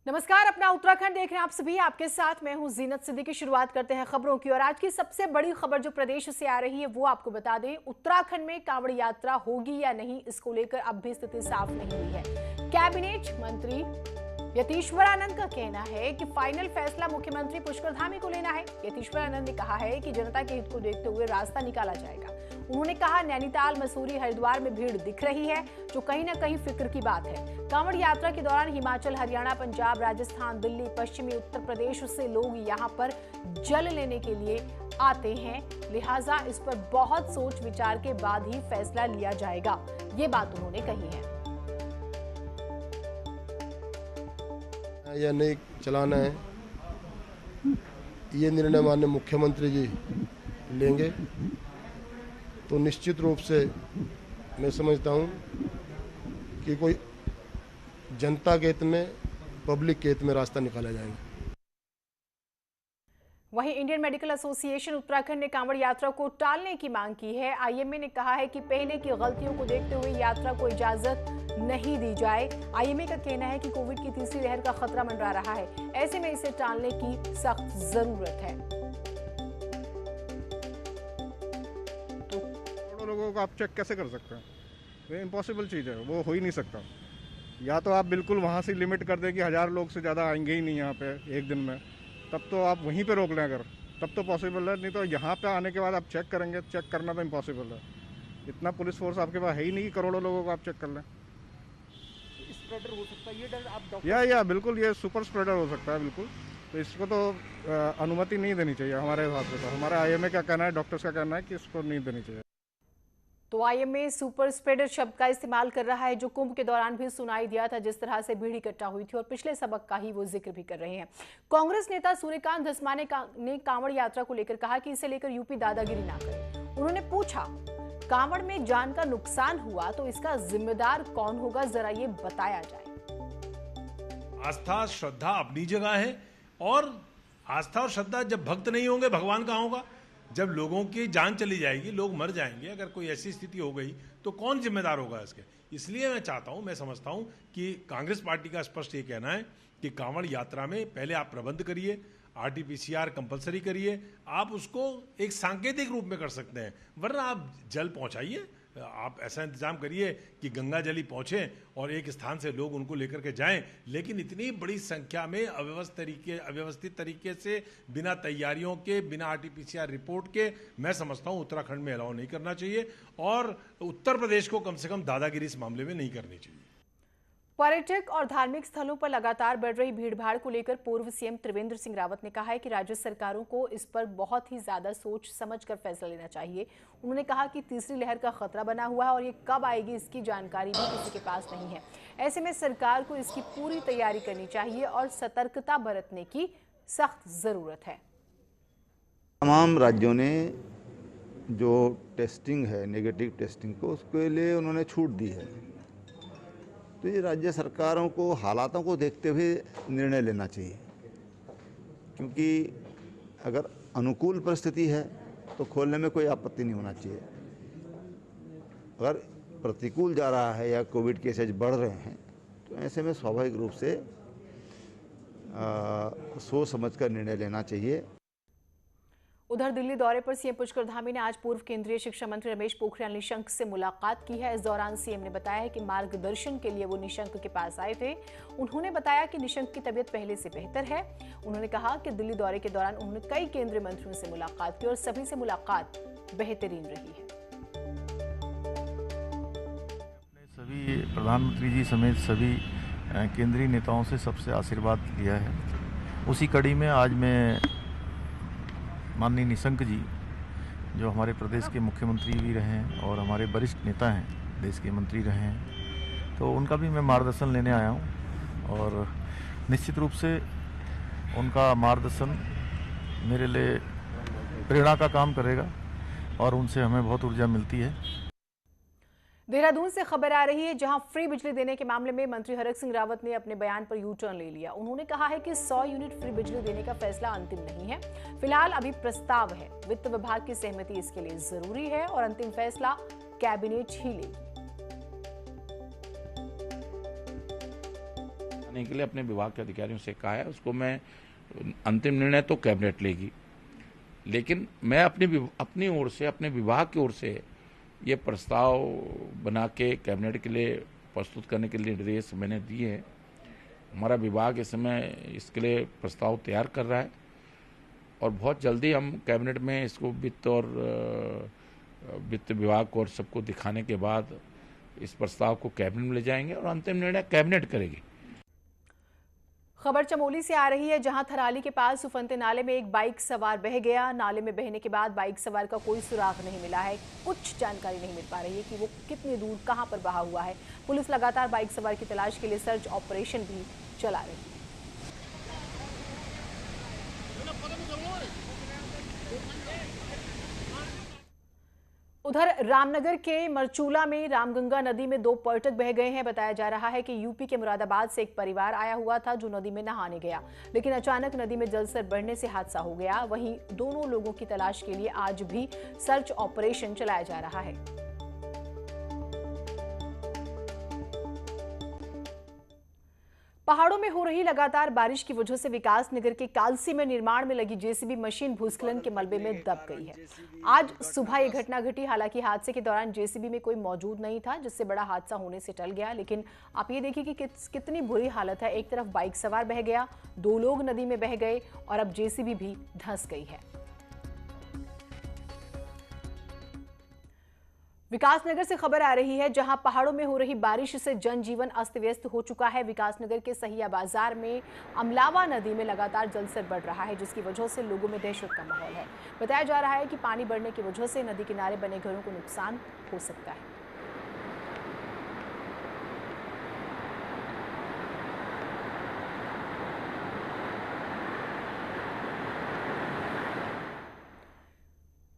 नमस्कार, अपना उत्तराखंड देख रहे हैं आप सभी। आपके साथ मैं हूं जीनत सिद्दीकी। शुरुआत करते हैं खबरों की और आज की सबसे बड़ी खबर जो प्रदेश से आ रही है वो आपको बता दें। उत्तराखंड में कांवड़ यात्रा होगी या नहीं, इसको लेकर अब भी स्थिति साफ नहीं हुई है। कैबिनेट मंत्री यतीश्वरानंद का कहना है कि फाइनल फैसला मुख्यमंत्री पुष्कर धामी को लेना है। यतीश्वरानंद ने कहा है कि जनता के हित को देखते हुए रास्ता निकाला जाएगा। उन्होंने कहा, नैनीताल, मसूरी, हरिद्वार में भीड़ दिख रही है जो कहीं ना कहीं फिक्र की बात है। कांवड़ यात्रा के दौरान हिमाचल, हरियाणा, पंजाब, राजस्थान, दिल्ली, पश्चिमी उत्तर प्रदेश से लोग यहां पर जल लेने के लिए आते हैं, लिहाजा इस पर बहुत सोच विचार के बाद ही फैसला लिया जाएगा। ये बात उन्होंने कही है। या नहीं चलाना है, ये निर्णय माननीय मुख्यमंत्री जी लेंगे तो निश्चित रूप से मैं समझता हूँ कि कोई जनता के हित में, पब्लिक के हित में रास्ता निकाला जाएगा। वहीं इंडियन मेडिकल एसोसिएशन उत्तराखंड ने कांवड़ यात्रा को टालने की मांग की है। आईएमए ने कहा है कि पहले की गलतियों को देखते हुए यात्रा को इजाजत नहीं दी जाए। आईएमए का कहना है कि कोविड की तीसरी लहर का खतरा मंडरा रहा है, ऐसे में इसे टालने की सख्त जरूरत है। करोड़ों लोगों को आप चेक कैसे कर सकते हैं? ये इम्पॉसिबल चीज़ है, वो हो ही नहीं सकता। या तो आप बिल्कुल वहाँ से लिमिट कर दें कि 1000 लोग से ज़्यादा आएंगे ही नहीं यहाँ पे एक दिन में, तब तो आप वहीं पे रोक लें अगर, तब तो पॉसिबल है। नहीं तो यहाँ पे आने के बाद आप चेक करेंगे, चेक करना तो इम्पॉसिबल है। इतना पुलिस फोर्स आपके पास है ही नहीं कि करोड़ों लोगों को आप चेक कर लें। स्प्रेडर हो सकता है ये डर आप या बिल्कुल ये सुपर स्प्रेडर हो सकता है बिल्कुल। तो इसको तो अनुमति नहीं देनी चाहिए हमारे हिसाब से। तो हमारा आईएमए का कहना है, डॉक्टर्स का कहना है कि इसको नहीं देनी चाहिए। तो आईएमए सुपर स्प्रेडर शब्द का इस्तेमाल कर रहा है, जो कुंभ के दौरान भी सुनाई दिया था, जिस तरह से भीड़ इकट्ठा हुई थी और पिछले सबक का ही वो जिक्र भी कर रहे हैं। कांग्रेस नेता सूर्यकांत धस्माने ने कांवड़ यात्रा को लेकर कहा कि इसे लेकर यूपी दादागिरी ना करे। उन्होंने पूछा, कांवड़ में जान का नुकसान हुआ तो इसका जिम्मेदार कौन होगा, जरा ये बताया जाए। आस्था श्रद्धा अपनी जगह है, और आस्था और श्रद्धा जब भक्त नहीं होंगे, भगवान कहाँ होगा? जब लोगों की जान चली जाएगी, लोग मर जाएंगे, अगर कोई ऐसी स्थिति हो गई तो कौन जिम्मेदार होगा इसके? इसलिए मैं चाहता हूं, मैं समझता हूं कि कांग्रेस पार्टी का स्पष्ट ये कहना है कि कांवड़ यात्रा में पहले आप प्रबंध करिए, आरटीपीसीआर कंपलसरी करिए। आप उसको एक सांकेतिक रूप में कर सकते हैं, वरना आप जल पहुंचाइए। आप ऐसा इंतजाम करिए कि गंगा जल ही पहुंचे और एक स्थान से लोग उनको लेकर के जाएं, लेकिन इतनी बड़ी संख्या में अव्यवस्थित तरीके से, बिना तैयारियों के, बिना आरटीपीसीआर रिपोर्ट के, मैं समझता हूं उत्तराखंड में अलाउ नहीं करना चाहिए और उत्तर प्रदेश को कम से कम दादागिरी इस मामले में नहीं करनी चाहिए। पर्यटक और धार्मिक स्थलों पर लगातार बढ़ रही भीड़भाड़ को लेकर पूर्व सीएम त्रिवेंद्र सिंह रावत ने कहा है कि राज्य सरकारों को इस पर बहुत ही ज्यादा सोच समझकर फैसला लेना चाहिए। उन्होंने कहा कि तीसरी लहर का खतरा बना हुआ है और ये कब आएगी इसकी जानकारी भी किसी के पास नहीं है। ऐसे में सरकार को इसकी पूरी तैयारी करनी चाहिए और सतर्कता बरतने की सख्त जरूरत है। तमाम राज्यों ने जो टेस्टिंग है, नेगेटिव टेस्टिंग को, उसके लिए उन्होंने छूट दी है। तो ये राज्य सरकारों को हालातों को देखते हुए निर्णय लेना चाहिए, क्योंकि अगर अनुकूल परिस्थिति है तो खोलने में कोई आपत्ति नहीं होना चाहिए। अगर प्रतिकूल जा रहा है या कोविड केसेज बढ़ रहे हैं तो ऐसे में स्वाभाविक रूप से सोच समझकर निर्णय लेना चाहिए। उधर दिल्ली दौरे पर सीएम पुष्कर धामी ने आज पूर्व केंद्रीय शिक्षा मंत्री रमेश पोखरियाल निशंक से मुलाकात की है। इस दौरान सीएम ने बताया है कि मार्गदर्शन के लिए वो निशंक के पास आए थे। उन्होंने बताया कि निशंक की तबीयत पहले से बेहतर है। उन्होंने कहा कि दिल्ली दौरे के दौरान उन्होंने कई केंद्रीय मंत्रियों से मुलाकात की और सभी से मुलाकात बेहतरीन रही है। सभी प्रधानमंत्री जी समेत सभी केंद्रीय नेताओं से सबसे आशीर्वाद लिया है। उसी कड़ी में आज मैं माननीय निशंक जी, जो हमारे प्रदेश के मुख्यमंत्री भी रहे हैं और हमारे वरिष्ठ नेता हैं, देश के मंत्री रहे हैं, तो उनका भी मैं मार्गदर्शन लेने आया हूं और निश्चित रूप से उनका मार्गदर्शन मेरे लिए प्रेरणा का काम करेगा और उनसे हमें बहुत ऊर्जा मिलती है। देहरादून से खबर आ रही है, जहां फ्री बिजली देने के मामले में मंत्री हरक सिंह रावत ने अपने बयान पर यू टर्न ले लिया। उन्होंने कहा है कि 100 यूनिट फ्री बिजली देने का फैसला अंतिम नहीं है, फिलहाल अभी प्रस्ताव है। वित्त विभाग की सहमति इसके लिए जरूरी है और अंतिम फैसला कैबिनेट ही लेगी। करने के लिए अपने विभाग के अधिकारियों से कहा है। उसको मैं अंतिम निर्णय तो कैबिनेट लेगी, लेकिन मैं अपनी ओर से, अपने विभाग की ओर से ये प्रस्ताव बना के कैबिनेट के लिए प्रस्तुत करने के लिए निर्देश मैंने दिए हैं। हमारा विभाग इस समय इसके लिए प्रस्ताव तैयार कर रहा है और बहुत जल्दी हम कैबिनेट में इसको वित्त विभाग को और सबको दिखाने के बाद इस प्रस्ताव को कैबिनेट में ले जाएंगे और अंतिम निर्णय कैबिनेट करेगी। खबर चमोली से आ रही है, जहां थराली के पास उफनते नाले में एक बाइक सवार बह गया। नाले में बहने के बाद बाइक सवार का कोई सुराग नहीं मिला है। कुछ जानकारी नहीं मिल पा रही है कि वो कितनी दूर कहां पर बहा हुआ है। पुलिस लगातार बाइक सवार की तलाश के लिए सर्च ऑपरेशन भी चला रही है। उधर रामनगर के मरचूला में रामगंगा नदी में 2 पर्यटक बह गए हैं। बताया जा रहा है कि यूपी के मुरादाबाद से एक परिवार आया हुआ था जो नदी में नहाने गया, लेकिन अचानक नदी में जलस्तर बढ़ने से हादसा हो गया। वहीं दोनों लोगों की तलाश के लिए आज भी सर्च ऑपरेशन चलाया जा रहा है। पहाड़ों में हो रही लगातार बारिश की वजह से विकास नगर के कालसी में निर्माण में लगी जेसीबी मशीन भूस्खलन के मलबे में दब गई है। आज सुबह यह घटना घटी। हालांकि हादसे के दौरान जेसीबी में कोई मौजूद नहीं था, जिससे बड़ा हादसा होने से टल गया। लेकिन आप ये देखिए कि कितनी बुरी हालत है। एक तरफ बाइक सवार बह गया, 2 लोग नदी में बह गए और अब जेसीबी भी धंस गई है। विकासनगर से खबर आ रही है, जहां पहाड़ों में हो रही बारिश से जनजीवन अस्त व्यस्त हो चुका है। विकासनगर के सहिया बाजार में अमलावा नदी में लगातार जलस्तर बढ़ रहा है, जिसकी वजह से लोगों में दहशत का माहौल है। बताया जा रहा है कि पानी बढ़ने की वजह से नदी किनारे बने घरों को नुकसान हो सकता है।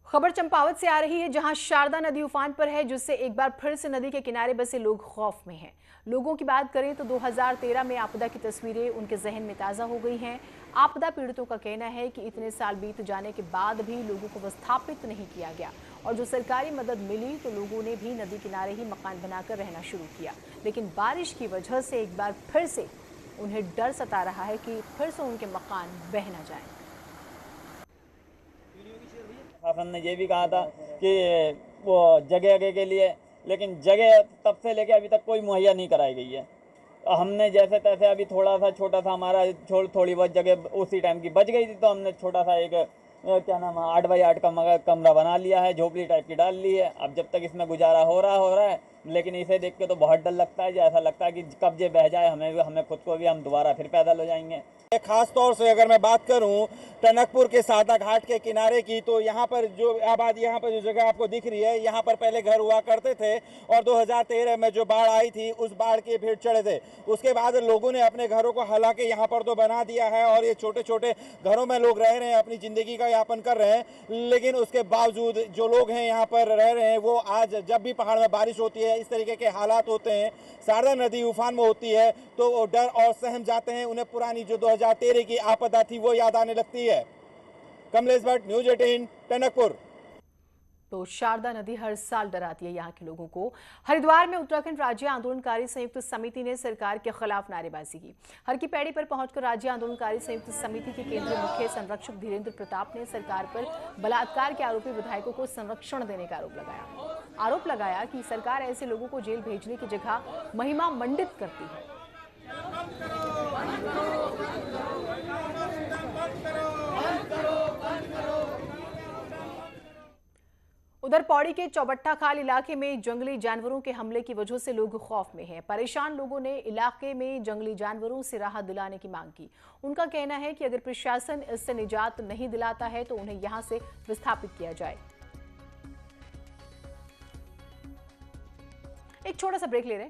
खबर चंपावत से आ रही है, जहां शारदा नदी उफान पर है, जिससे एक बार फिर से नदी के किनारे बसे लोग खौफ में हैं। लोगों की बात करें तो 2013 में आपदा की तस्वीरें उनके जहन में ताज़ा हो गई हैं। आपदा पीड़ितों का कहना है कि इतने साल बीत जाने के बाद भी लोगों को विस्थापित नहीं किया गया और जो सरकारी मदद मिली तो लोगों ने भी नदी किनारे ही मकान बनाकर रहना शुरू किया। लेकिन बारिश की वजह से एक बार फिर से उन्हें डर सता रहा है कि फिर से उनके मकान बह न जाएं। शासन ने ये भी कहा था कि वो जगह के लिए, लेकिन जगह तब से लेके अभी तक कोई मुहैया नहीं कराई गई है। हमने जैसे तैसे अभी थोड़ा सा छोटा सा हमारा थोड़ी बहुत जगह उसी टाइम की बच गई थी, तो हमने छोटा सा एक 8 बाई 8 का कमरा बना लिया है, झोपड़ी टाइप की डाल ली है। अब जब तक इसमें गुजारा हो रहा है, लेकिन इसे देख के तो बहुत डर लगता है। ऐसा लगता है कि कब ये बह जाए हमें खुद को भी, हम दोबारा फिर पैदल हो जाएंगे। खास तौर से अगर मैं बात करूं टनकपुर के सादा घाट के किनारे की, तो यहाँ पर जो आबादी, यहाँ पर जो जगह आपको दिख रही है, यहाँ पर पहले घर हुआ करते थे और 2013 में जो बाढ़ आई थी उस बाढ़ के फिर चढ़े थे। उसके बाद लोगों ने अपने घरों को हालांकि यहाँ पर तो बना दिया है और ये छोटे छोटे घरों में लोग रह रहे हैं, अपनी ज़िंदगी का यापन कर रहे हैं। लेकिन उसके बावजूद जो लोग हैं यहाँ पर रह रहे हैं, वो आज जब भी पहाड़ में बारिश होती है, इस तरीके के हालात होते हैं, शारदा नदी उफान में होती है, तो वो डर और सहम जाते हैं। उन्हें पुरानी जो 2013 की आपदा थी वो याद आने लगती है। कमलेश भट्ट, न्यूज़ 18, टनकपुर। तो शारदा नदी हर साल डराती है यहाँ के लोगों को। हरिद्वार में उत्तराखंड राज्य आंदोलनकारी संयुक्त समिति ने सरकार के खिलाफ नारेबाजी की। हर की पैड़ी पर पहुंचकर राज्य आंदोलनकारी संयुक्त समिति के केंद्रीय मुख्य संरक्षक धीरेन्द्र प्रताप ने सरकार पर बलात्कार के आरोपी विधायकों को संरक्षण देने का आरोप लगाया कि सरकार ऐसे लोगों को जेल भेजने की जगह महिमा मंडित करती है। उधर पौड़ी के चौबट्टा खाल इलाके में जंगली जानवरों के हमले की वजह से लोग खौफ में हैं। परेशान लोगों ने इलाके में जंगली जानवरों से राहत दिलाने की मांग की। उनका कहना है कि अगर प्रशासन इससे निजात नहीं दिलाता है तो उन्हें यहां से विस्थापित किया जाए। एक छोटा सा ब्रेक ले रहे हैं।